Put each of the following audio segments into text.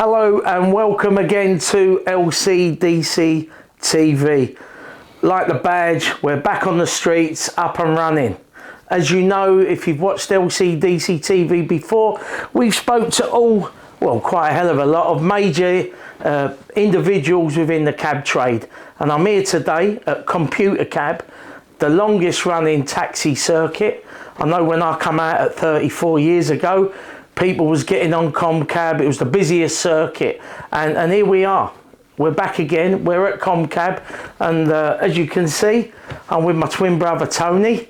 Hello and welcome again to LCDC TV. Like the badge, we're back on the streets, up and running. As you know, if you've watched LCDC TV before, we've spoke to quite a hell of a lot of major individuals within the cab trade. And I'm here today at ComCab, the longest running taxi circuit. I know when I come out at 34 years ago, people was getting on ComCab. It was the busiest circuit, and here we are. We're back again. We're at ComCab, and as you can see, I'm with my twin brother Tony.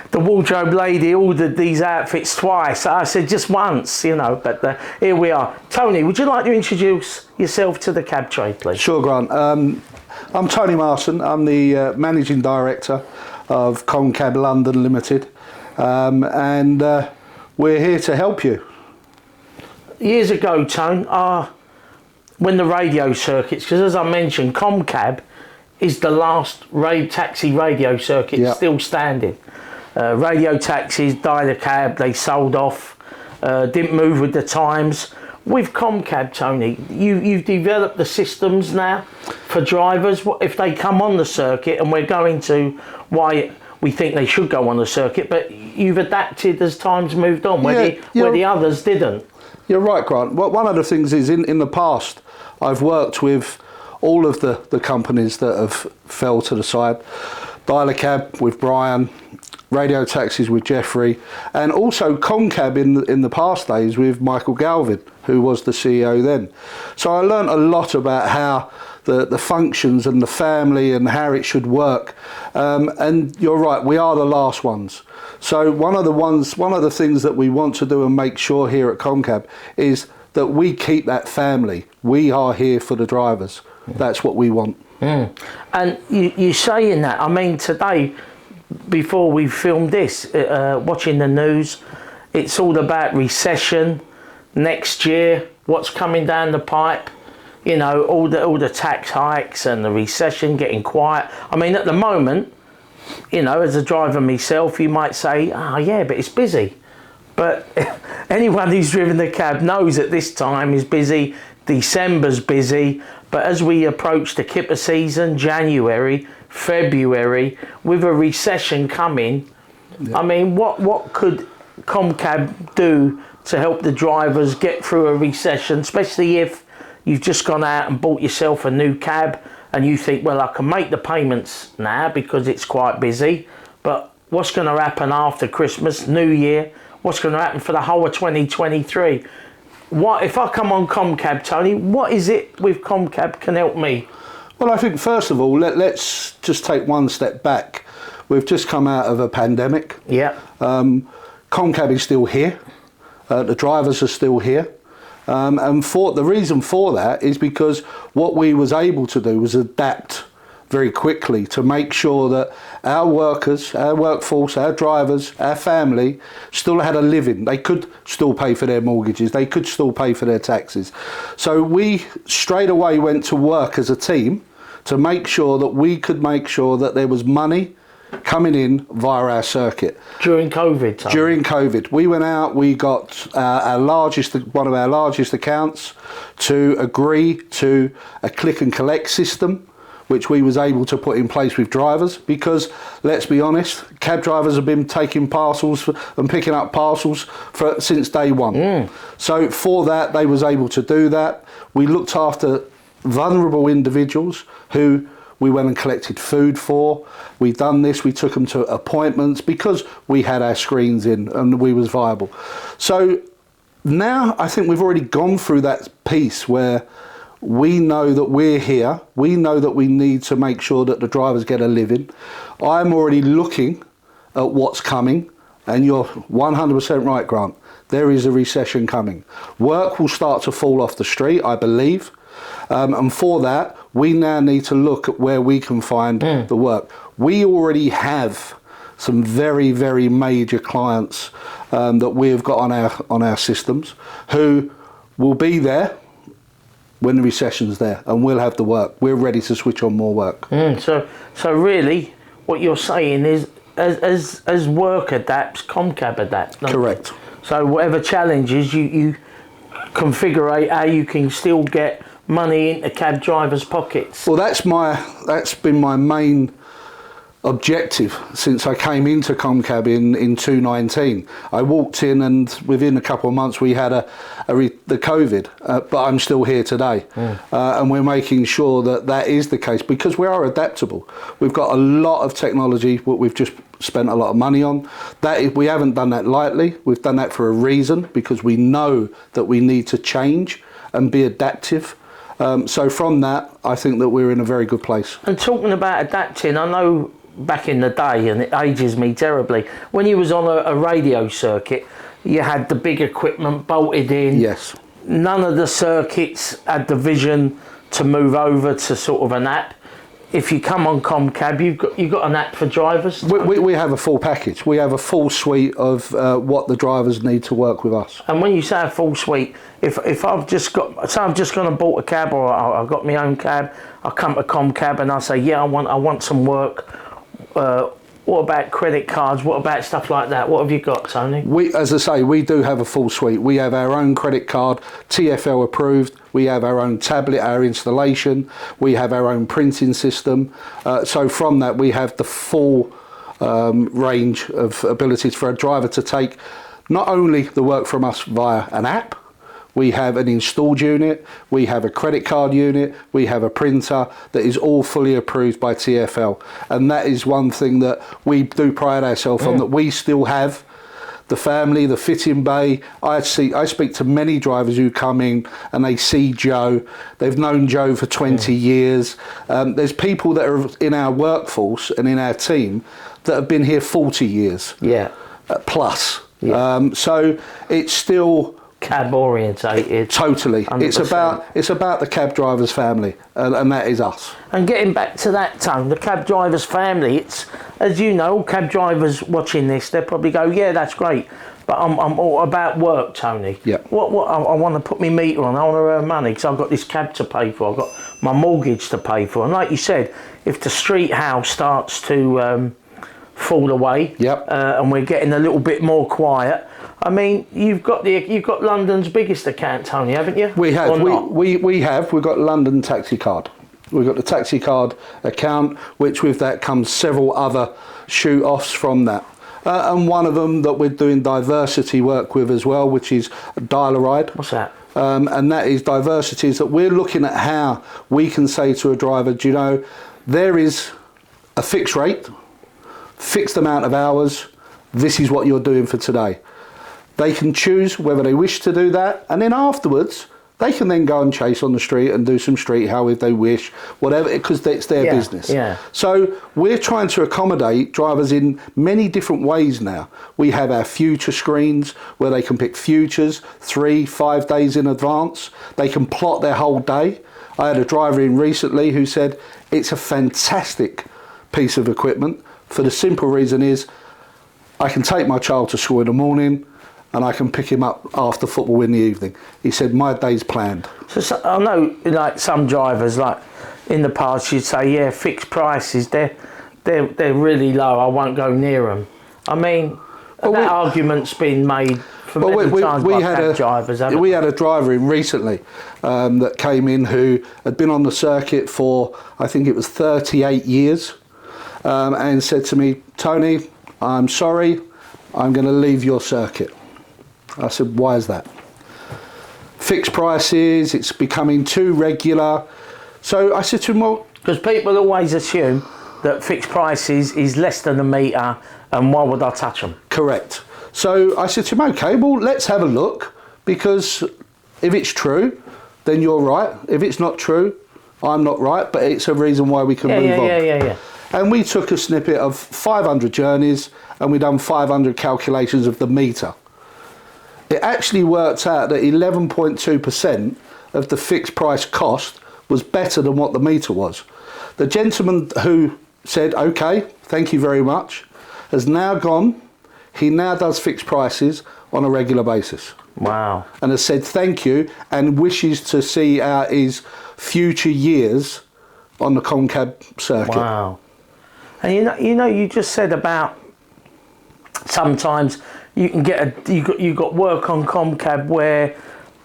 The wardrobe lady ordered these outfits twice. I said just once, you know, but here we are. Tony, would you like to introduce yourself to the cab trade, please? Sure, Grant. I'm Tony Marson. I'm the Managing Director of ComCab London Limited. And we're here to help you. Years ago, Tone, when the radio circuits, because as I mentioned, ComCab is the last taxi radio circuit still standing. Radio taxis died a cab, they sold off, didn't move with the times. With ComCab, Tony, you've developed the systems now for drivers. If they come on the circuit, and we're going to why we think they should go on the circuit, but you've adapted as time's moved on, where the others didn't. You're right, Grant. Well, one of the things is in the past, I've worked with all of the companies that have fell to the side. Dial-a-Cab with Brian, radio taxis with Jeffrey, and also ComCab in the past days with Michael Galvin, who was the CEO then. So I learned a lot about how the functions and the family and how it should work. And you're right, we are the last ones. So one of the things that we want to do and make sure here at ComCab is that we keep that family. We are here for the drivers. That's what we want. And you saying that, I mean, today, before we filmed this, watching the news, it's all about recession, next year, what's coming down the pipe. You know, all the tax hikes and the recession getting quiet. I mean, at the moment, you know, as a driver myself, you might say, yeah, but it's busy. But anyone who's driven the cab knows that this time is busy, December's busy. But as we approach the kipper season, January, February, with a recession coming, I mean, what could ComCab do to help the drivers get through a recession, especially if you've just gone out and bought yourself a new cab and you think, well, I can make the payments now because it's quite busy, but what's going to happen after Christmas, New Year? What's going to happen for the whole of 2023? What if I come on ComCab, Tony? What is it with ComCab can help me? Well, I think first of all, let's just take one step back. We've just come out of a pandemic. Yeah. ComCab is still here. The drivers are still here. And the reason for that is because what we was able to do was adapt very quickly to make sure that our workers, our workforce, our drivers, our family still had a living. They could still pay for their mortgages. They could still pay for their taxes. So we straight away went to work as a team to make sure that we could make sure that there was money coming in via our circuit. During COVID time? During COVID. We went out, we got one of our largest accounts to agree to a click and collect system, which we was able to put in place with drivers, because let's be honest, cab drivers have been taking parcels and picking up parcels since day one. So for that, they was able to do that. We looked after vulnerable individuals who we went and collected food for. We done this, we took them to appointments because we had our screens in and we was viable. So now I think we've already gone through that piece where we know that we're here. We know that we need to make sure that the drivers get a living. I'm already looking at what's coming, and you're 100% right, Grant. There is a recession coming. Work will start to fall off the street, I believe. And for that, we now need to look at where we can find the work. We already have some very, very major clients that we've got on our systems who will be there when the recession's there, and we'll have the work. We're ready to switch on more work. So really, what you're saying is, as work adapts, ComCab adapts. Correct. So whatever challenges you configure how you can still get money into cab drivers' pockets? Well, that's been my main objective since I came into ComCab in 2019. I walked in, and within a couple of months we had the COVID, but I'm still here today. And we're making sure that is the case, because we are adaptable. We've got a lot of technology what we've just spent a lot of money on. We haven't done that lightly. We've done that for a reason, because we know that we need to change and be adaptive. So from that, I think that we're in a very good place. And talking about adapting, I know back in the day, and it ages me terribly, when you was on a radio circuit, you had the big equipment bolted in. Yes. None of the circuits had the vision to move over to sort of an app. If you come on ComCab, you've got an app for drivers. We have a full package. We have a full suite of what the drivers need to work with us. And when you say a full suite, if I've just gone and bought a cab, or I've got my own cab, I come to ComCab and I say, yeah, I want some work. What about credit cards? What about stuff like that? What have you got, Tony? As I say, we do have a full suite. We have our own credit card, TfL approved. We have our own tablet, our installation. We have our own printing system. So from that, we have the full range of abilities for a driver to take not only the work from us via an app. We have an installed unit, we have a credit card unit, we have a printer that is all fully approved by TfL. And that is one thing that we do pride ourselves on, that we still have the family, the fitting bay. I speak to many drivers who come in and they see Joe. They've known Joe for 20 years. There's people that are in our workforce and in our team that have been here 40 years plus. Yeah. So it's still cab orientated. Totally. 100%. It's about the cab driver's family, and that is us. And getting back to that, Tone, the cab driver's family, it's, as you know, all cab drivers watching this, they'll probably go, yeah, that's great, but I'm all about work, Tony. Yeah. What I want to put my meter on, I want to earn money, because I've got this cab to pay for, I've got my mortgage to pay for. And like you said, if the street house starts to fall away, and we're getting a little bit more quiet, I mean, you've got London's biggest account, Tony, haven't you? We have. We've got London Taxi Card. We've got the Taxi Card account, which with that comes several other shoot-offs from that. And one of them that we're doing diversity work with as well, which is Dial a Ride. What's that? And that is diversity, is that we're looking at how we can say to a driver, do you know, there is a fixed rate, fixed amount of hours, this is what you're doing for today. They can choose whether they wish to do that, and then afterwards they can then go and chase on the street and do some street how if they wish, whatever, because it's their business. Yeah. So we're trying to accommodate drivers in many different ways now. We have our future screens where they can pick futures 3-5 days in advance. They can plot their whole day. I had a driver in recently who said it's a fantastic piece of equipment for the simple reason is I can take my child to school in the morning and I can pick him up after football in the evening. He said, my day's planned. So I know, like some drivers, like in the past, you'd say, yeah, fixed prices, they're really low, I won't go near them. I mean, that argument's been made for many times by cab drivers, haven't we had a driver in recently that came in who had been on the circuit for, I think it was 38 years, and said to me, Tony, I'm sorry, I'm going to leave your circuit. I said, why is that? Fixed prices, it's becoming too regular. So I said to him, well... Because people always assume that fixed prices is less than a metre, and why would I touch them? Correct. So I said to him, okay, well, let's have a look, because if it's true, then you're right. If it's not true, I'm not right, but it's a reason why we can move on. Yeah. And we took a snippet of 500 journeys, and we done 500 calculations of the metre. It actually worked out that 11.2% of the fixed price cost was better than what the meter was. The gentleman who said, okay, thank you very much, has now gone, he now does fixed prices on a regular basis. Wow. And has said thank you and wishes to see out his future years on the ComCab circuit. Wow. And you just said about sometimes you can get you got work on ComCab where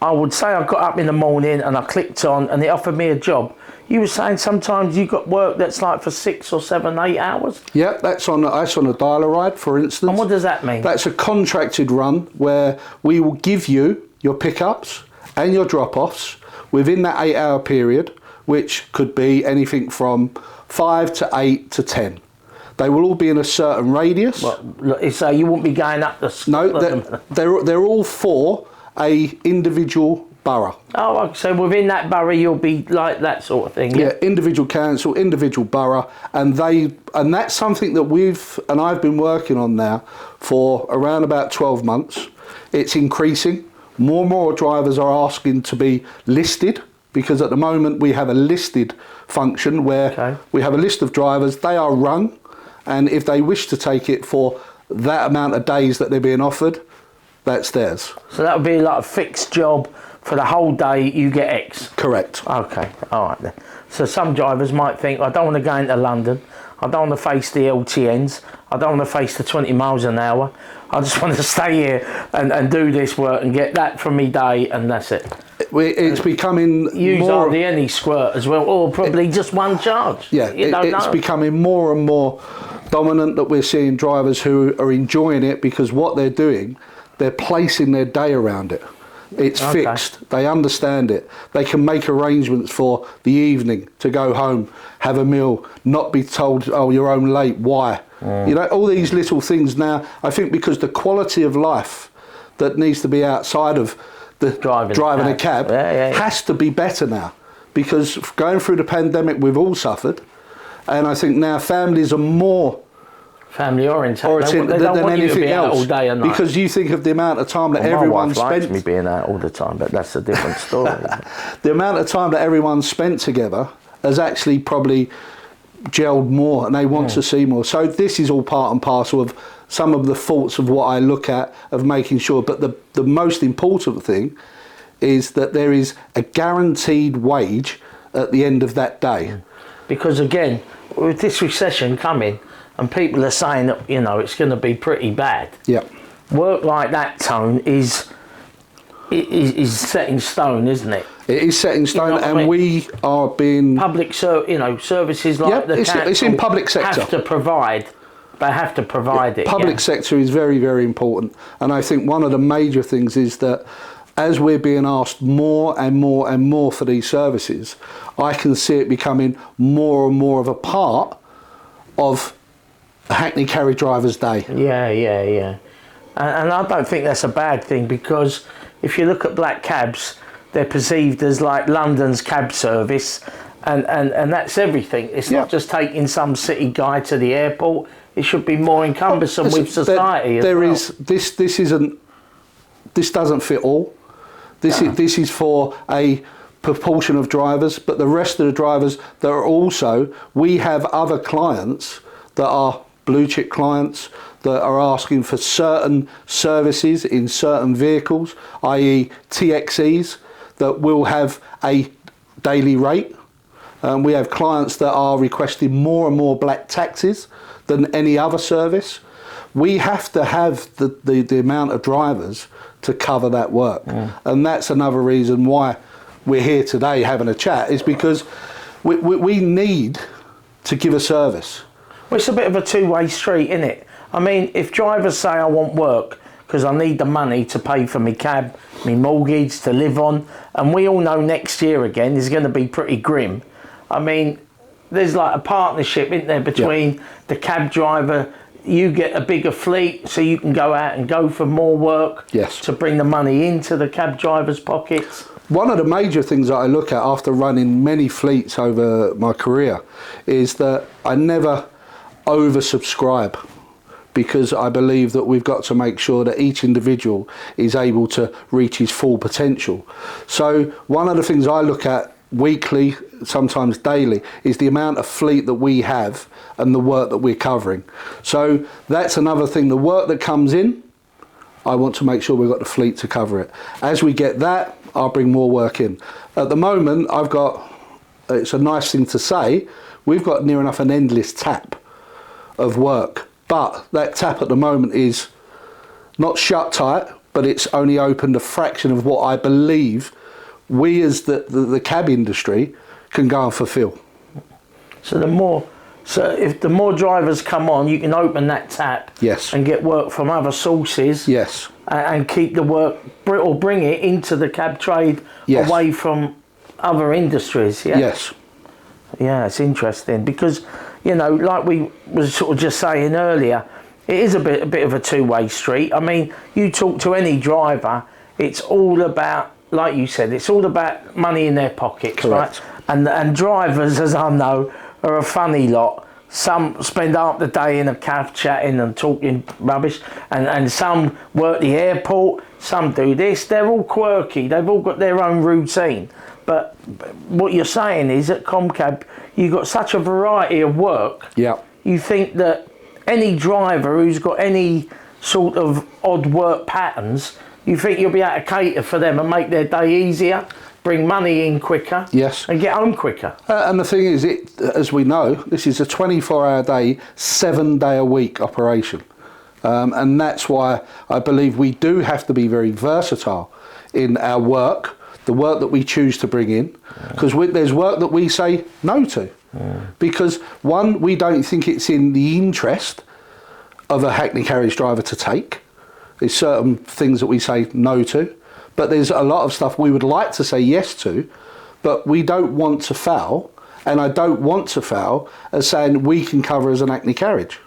I would say I got up in the morning and I clicked on and it offered me a job. You were saying sometimes you got work that's like for 6 or 7, 8 hours? Yeah, that's on a dialer ride, for instance. And what does that mean? That's a contracted run where we will give you your pickups and your drop-offs within that 8-hour period, which could be anything from 5 to 8 to 10. They will all be in a certain radius. Well, so you won't be going up the... No, they're all for a individual borough. Oh, so within that borough you'll be like that sort of thing. Yeah, individual council, individual borough, and that's something that I've been working on now for around about 12 months. It's increasing. More and more drivers are asking to be listed, because at the moment we have a listed function where we have a list of drivers, they are rung, and if they wish to take it for that amount of days that they're being offered, that's theirs. So that would be like a fixed job for the whole day, you get X? Correct. Okay, all right then. So some drivers might think, I don't want to go into London, I don't want to face the LTNs, I don't want to face the 20 miles an hour, I just want to stay here and do this work and get that from me day, and that's it. It's becoming use hardly any squirt as well, or probably just one charge. Yeah, it's becoming more and more dominant that we're seeing drivers who are enjoying it, because what they're doing, they're placing their day around it. It's fixed. They understand it. They can make arrangements for the evening to go home, have a meal, not be told, oh, you're home late. Why? You know, all these little things now. I think because the quality of life that needs to be outside of the driving a cab has to be better now, because going through the pandemic we've all suffered, and I think now families are more family oriented than anything else, all day and night. Because you think of the amount of time that everyone spent. My wife likes me being out all the time, but that's a different story. The amount of time that everyone spent together has actually probably gelled more, and they want to see more. So this is all part and parcel of some of the thoughts of what I look at, of making sure. But the most important thing is that there is a guaranteed wage at the end of that day. Because again, with this recession coming, and people are saying that, you know, it's going to be pretty bad. Yeah. Work like that, Tone, is set in stone, isn't it? It is set in stone, and we are being services like the council. It's in public sector. Have to provide. They have to provide it. Public sector is very, very important, and I think one of the major things is that as we're being asked more and more and more for these services, I can see it becoming more and more of a part of a Hackney Carriage driver's day. Yeah. And I don't think that's a bad thing, because if you look at black cabs, they're perceived as like London's cab service, and that's everything. It's not just taking some city guy to the airport. It should be more cumbersome with society. This doesn't fit all. This is for a proportion of drivers, but the rest of the drivers that are also, we have other clients that are blue chip clients that are asking for certain services in certain vehicles, i.e. TXEs, that will have a daily rate. We have clients that are requesting more and more black taxis than any other service. We have to have the amount of drivers to cover that work. And that's another reason why we're here today having a chat, is because we need to give a service. Well, it's a bit of a two-way street, isn't it? I mean, if drivers say I want work because I need the money to pay for my cab, my mortgage, to live on, and we all know next year again is going to be pretty grim. I mean, there's like a partnership, isn't there, between the cab driver, you get a bigger fleet so you can go out and go for more work to bring the money into the cab driver's pockets. One of the major things that I look at after running many fleets over my career is that I never oversubscribe, because I believe that we've got to make sure that each individual is able to reach his full potential. So one of the things I look at weekly, sometimes daily, is the amount of fleet that we have and the work that we're covering. So that's another thing. The work that comes in, I want to make sure we've got the fleet to cover it. As we get that, I'll bring more work in. At the moment, it's a nice thing to say, we've got near enough an endless tap of work, but that tap at the moment is not shut tight, but it's only opened a fraction of what I believe we as the cab industry can go and fulfill. So if the more drivers come on, you can open that tap. Yes. And get work from other sources. Yes. And keep the work, or bring it into the cab trade. Yes. Away from other industries. Yeah. Yes. Yeah, it's interesting because, you know, like we was sort of just saying earlier, it is a bit of a two-way street. I mean, you talk to any driver, it's all about, like you said, it's all about money in their pockets, Correct. right? And drivers, as I know, are a funny lot. Some spend half the day in a cab chatting and talking rubbish, and some work the airport, some do this. They're all quirky. They've all got their own routine. But what you're saying is at ComCab, you've got such a variety of work. Yeah. You think that any driver who's got any sort of odd work patterns, you think you'll be able to cater for them and make their day easier, bring money in quicker, yes, and get home quicker. And the thing is, as we know, this is a 24-hour day, 7-day-a-week operation. And that's why I believe we do have to be very versatile in our work, the work that we choose to bring in, because there's work that we say no to. Because one, we don't think it's in the interest of a Hackney Carriage driver to take. There's certain things that we say no to, but there's a lot of stuff we would like to say yes to, but we don't want to foul, and I don't want to foul as saying we can cover as an Hackney Carriage.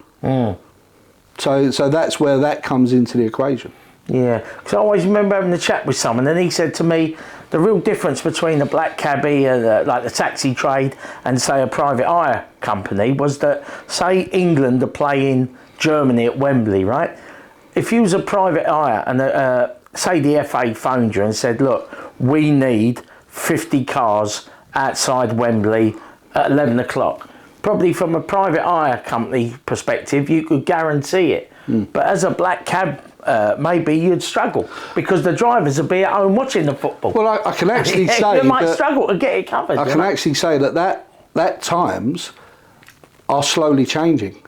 So that's where that comes into the equation. Yeah, because I always remember having a chat with someone, and he said to me, the real difference between a black cabbie, like the taxi trade, and say a private hire company was that, say England are playing Germany at Wembley, right? If you was a private hire and say the FA phoned you and said, look, we need 50 cars outside Wembley at 11 o'clock. Probably from a private hire company perspective, you could guarantee it. But as a black cab, maybe you'd struggle because the drivers would be at home watching the football. Well, I can actually say you might struggle to get it covered. I can actually say that times are slowly changing,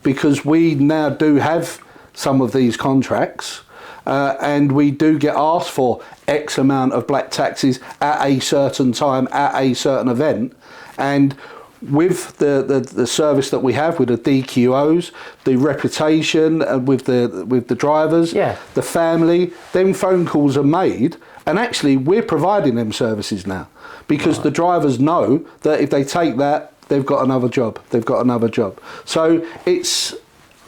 because we now do have some of these contracts, and we do get asked for X amount of black taxis at a certain time at a certain event, and with the service that we have with the DQOs, the reputation, and with the drivers, the family, them phone calls are made, and actually we're providing them services now, because the drivers know that if they take that, they've got another job. They've got another job. So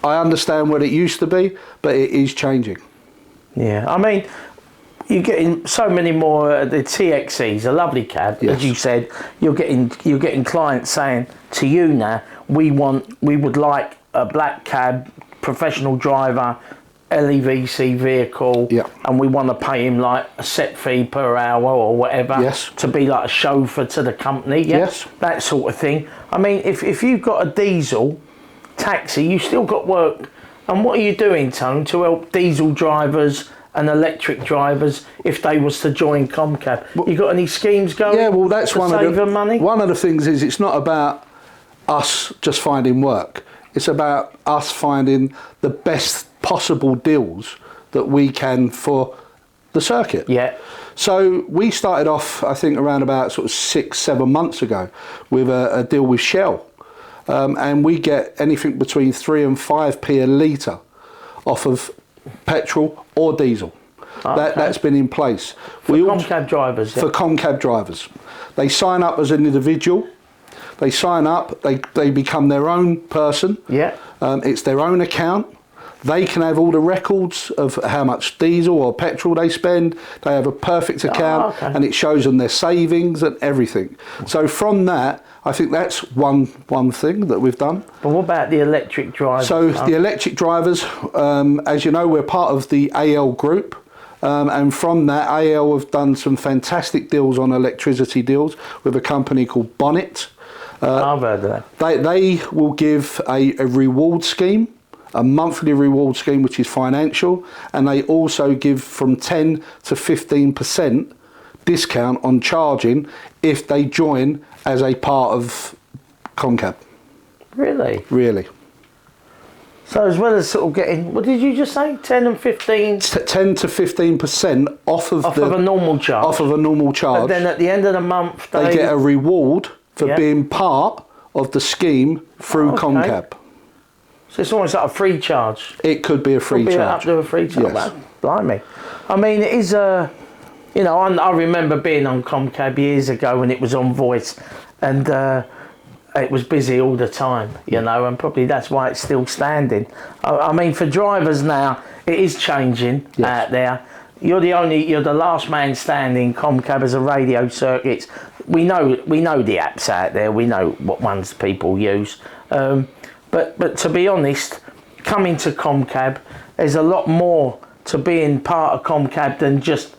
I understand what it used to be, but it is changing. Yeah, I mean, you're getting so many more. The TXEs, a lovely cab, as you said. You're getting clients saying to you now, we would like a black cab, professional driver, LEVC vehicle, and we want to pay him like a set fee per hour or whatever, to be like a chauffeur to the company, that sort of thing. I mean, if you've got a diesel taxi, you still got work. And what are you doing, Tone, to help diesel drivers and electric drivers if they was to join ComCab? You got any schemes going? Yeah, well, that's to save them money? One of the things is it's not about us just finding work. It's about us finding the best possible deals that we can for the circuit. Yeah. So we started off, I think, around about sort of 6-7 months ago with a deal with Shell. And we get anything between 3 and 5p a litre off of petrol or diesel. That's been in place. For ComCab drivers? For ComCab drivers. They sign up as an individual. They sign up, they become their own person. Yeah. It's their own account. They can have all the records of how much diesel or petrol they spend. They have a perfect account, and it shows them their savings and everything. So from that, I think that's one thing that we've done. But what about the electric drivers? So the electric drivers, as you know, we're part of the AL group. And from that, AL have done some fantastic deals on electricity deals with a company called Bonnet. I've heard of that. They will give a reward scheme, a monthly reward scheme, which is financial, and they also give from 10 to 15% discount on charging if they join as a part of ComCab. Really? Really. So as well as sort of getting, what did you just say, 10 and 15? 10 to 15% off of a normal charge. Off of a normal charge. But then at the end of the month, they get a reward for being part of the scheme through ComCab. So it's almost like a free charge. It could be a free charge. Up to a free charge. Yes. Blimey. I mean, it is a, you know, I remember being on ComCab years ago when it was on voice, and it was busy all the time, you know, and probably that's why it's still standing. I mean, for drivers now, it is changing out there. You're the last man standing. ComCab as a radio circuits. We know the apps out there. We know what ones people use. But to be honest, coming to ComCab, there's a lot more to being part of ComCab than just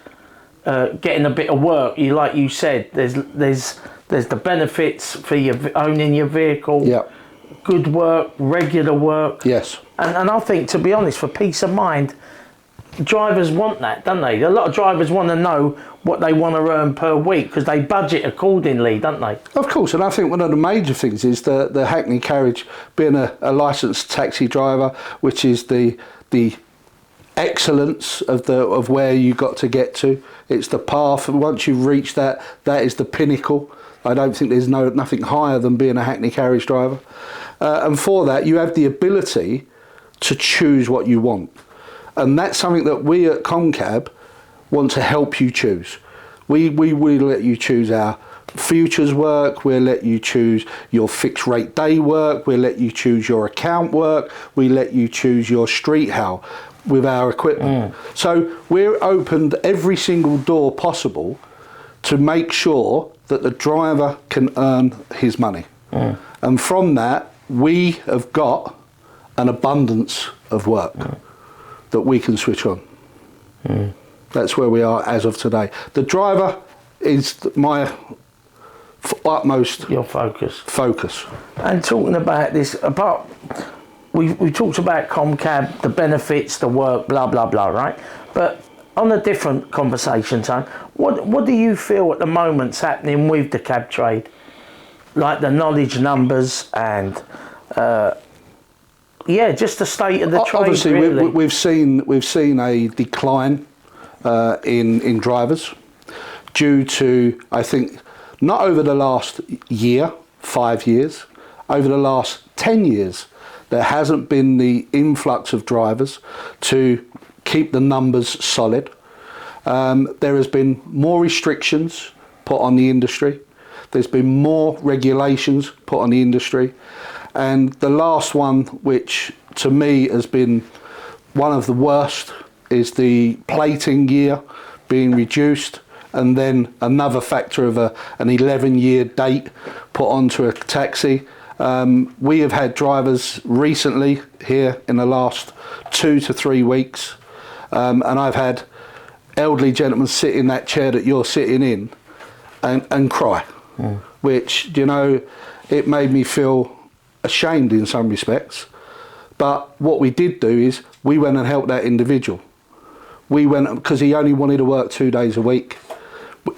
getting a bit of work. Like you said, there's the benefits for owning your vehicle. Yeah. Good work, regular work. Yes. And I think, to be honest, for peace of mind, drivers want that, don't they? A lot of drivers want to know what they want to earn per week because they budget accordingly, don't they? Of course, and I think one of the major things is the Hackney Carriage being a licensed taxi driver, which is the excellence of where you got to get to. It's the path, and once you've reached that is the pinnacle. I don't think there's nothing higher than being a Hackney Carriage driver. And for that, you have the ability to choose what you want. And that's something that we at ComCab want to help you choose. We let you choose our futures work, we'll let you choose your fixed rate day work, we'll let you choose your account work, we let you choose your street haul with our equipment. So we're opened every single door possible to make sure that the driver can earn his money. And from that, we have got an abundance of work that we can switch on. That's where we are as of today. The driver is my utmost your focus. And talking about this, we talked about ComCab, the benefits, the work, blah blah blah, right? But on a different conversation time, what do you feel at the moment's happening with the cab trade? Like the knowledge numbers and just the state of the trade. Obviously, really. we've seen a decline in drivers due to, I think, not over the last year, 5 years, over the last 10 years, there hasn't been the influx of drivers to keep the numbers solid. There has been more restrictions put on the industry. There's been more regulations put on the industry. And the last one, which to me has been one of the worst, is the plating year being reduced, and then another factor of an 11-year date put onto a taxi. We have had drivers recently here in the last 2 to 3 weeks, and I've had elderly gentlemen sit in that chair that you're sitting in and cry, which, you know, it made me feel ashamed in some respects. But what we did do is we went and helped that individual. We went, because he only wanted to work 2 days a week,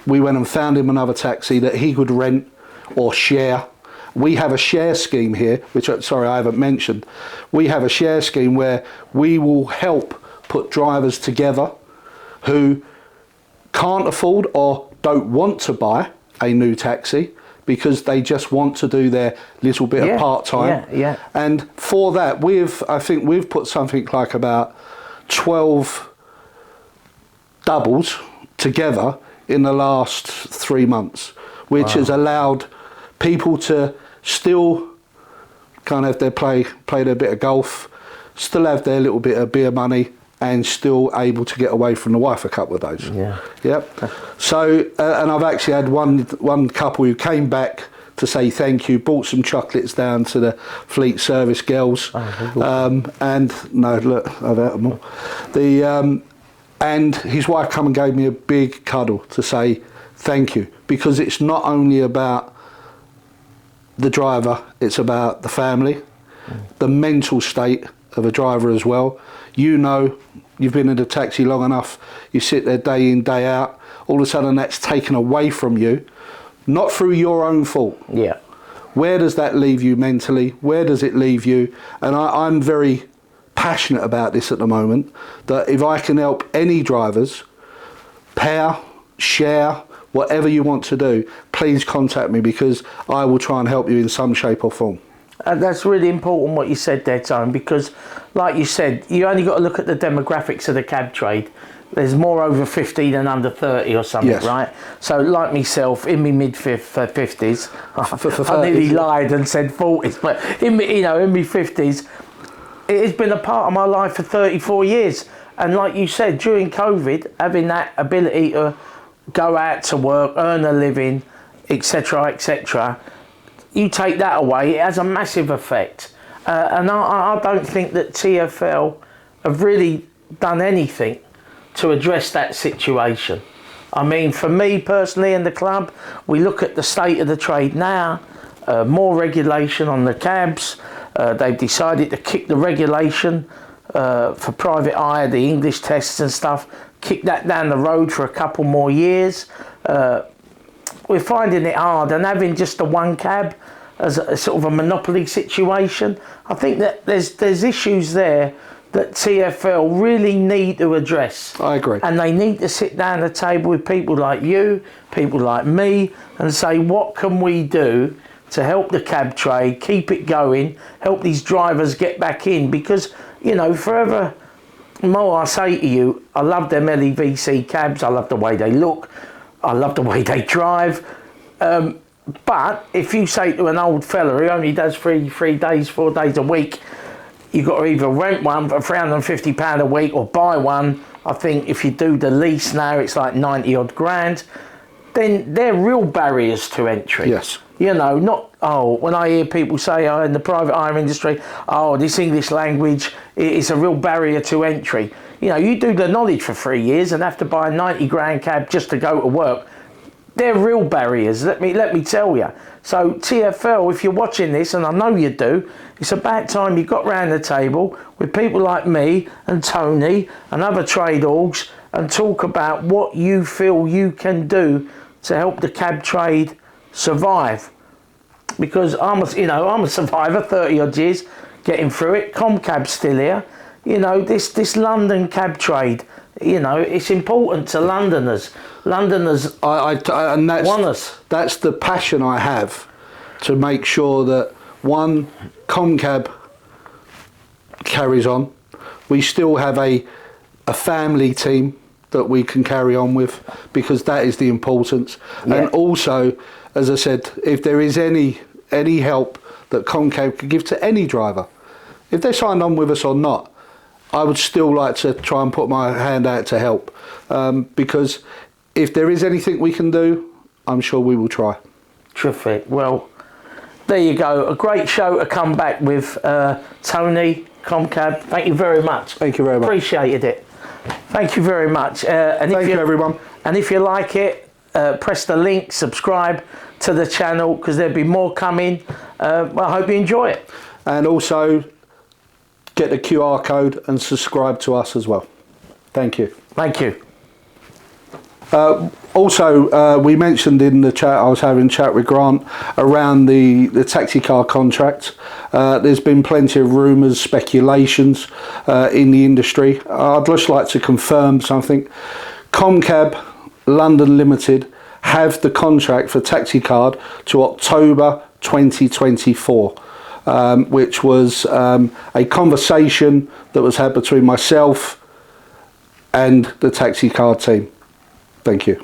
we went and found him another taxi that he could rent or share. We have a share scheme here, which, sorry, I haven't mentioned. We have a share scheme where we will help put drivers together who can't afford or don't want to buy a new taxi because they just want to do their little bit of part-time. And for that, I think we've put something like about 12 doubles together in the last 3 months, which has allowed people to still kind of play their bit of golf, still have their little bit of beer money, and still able to get away from the wife a couple of days. So, and I've actually had one couple who came back to say thank you, bought some chocolates down to the Fleet Service girls, and no, look, I've had them all. And his wife come and gave me a big cuddle to say thank you, because it's not only about the driver, it's about the family, the mental state of a driver as well. You know, you've been in a taxi long enough, you sit there day in, day out, all of a sudden that's taken away from you, not through your own fault. Where does that leave you mentally? Where does it leave you? And I'm very passionate about this at the moment, that if I can help any drivers, pair, share, whatever you want to do, please contact me, because I will try and help you in some shape or form. That's really important what you said there, Tone, because like you said, you only got to look at the demographics of the cab trade. There's more over 50 than under 30 or something, Yes. right? So like myself, in my mid-50s, I nearly lied and said 40s, but in my 50s, it has been a part of my life for 34 years. And like you said, during COVID, having that ability to go out to work, earn a living, etc., etc., you take that away, it has a massive effect. And I don't think that TfL have really done anything to address that situation. I mean, for me personally in the club, we look at the state of the trade now, more regulation on the cabs. They've decided to kick the regulation for private hire, the English tests and stuff, kick that down the road for a couple more years. We're finding it hard, and having just the one cab as a sort of a monopoly situation, I think that there's issues there that TfL really need to address. I agree. And they need to sit down at the table with people like you, people like me, and say, what can we do to help the cab trade, keep it going, help these drivers get back in? Because, forever more I say to you, I love them LEVC cabs, I love the way they look, I love the way they drive. But if you say to an old fella who only does 4 days a week, you've got to either rent one for £350 a week or buy one. I think if you do the lease now, it's like 90 odd grand. Then they're real barriers to entry. Yes. Not, when I hear people say, in the private hire industry, this English language is a real barrier to entry. You do the knowledge for 3 years and have to buy a 90 grand cab just to go to work. They're real barriers, let me tell you. So TfL, if you're watching this, and I know you do, it's about time you got round the table with people like me and Tony and other trade orgs and talk about what you feel you can do to help the cab trade survive. Because I'm a survivor, 30 odd years getting through it. ComCab's still here. This London cab trade, it's important to Londoners. Londoners and want us. That's the passion I have, to make sure that ComCab carries on. We still have a family team that we can carry on with, because that is the importance. Yeah. And also, as I said, if there is any help that ComCab could give to any driver, if they're signed on with us or not, I would still like to try and put my hand out to help, because if there is anything we can do, I'm sure we will try. Terrific. Well, there you go. A great show to come back with, Tony, ComCab. Thank you very much. Thank you very much. Appreciated it. Thank you very much. Thank you, everyone. And if you like it, press the link, subscribe to the channel, because there'll be more coming. I hope you enjoy it. And also, get the QR code and subscribe to us as well. Thank you. Thank you. Also, we mentioned in the chat, I was having a chat with Grant around the taxi car contract. There's been plenty of rumours, speculations in the industry. I'd just like to confirm something. ComCab London Limited have the contract for taxi card to October 2024. Which was a conversation that was had between myself and the taxi card team. Thank you.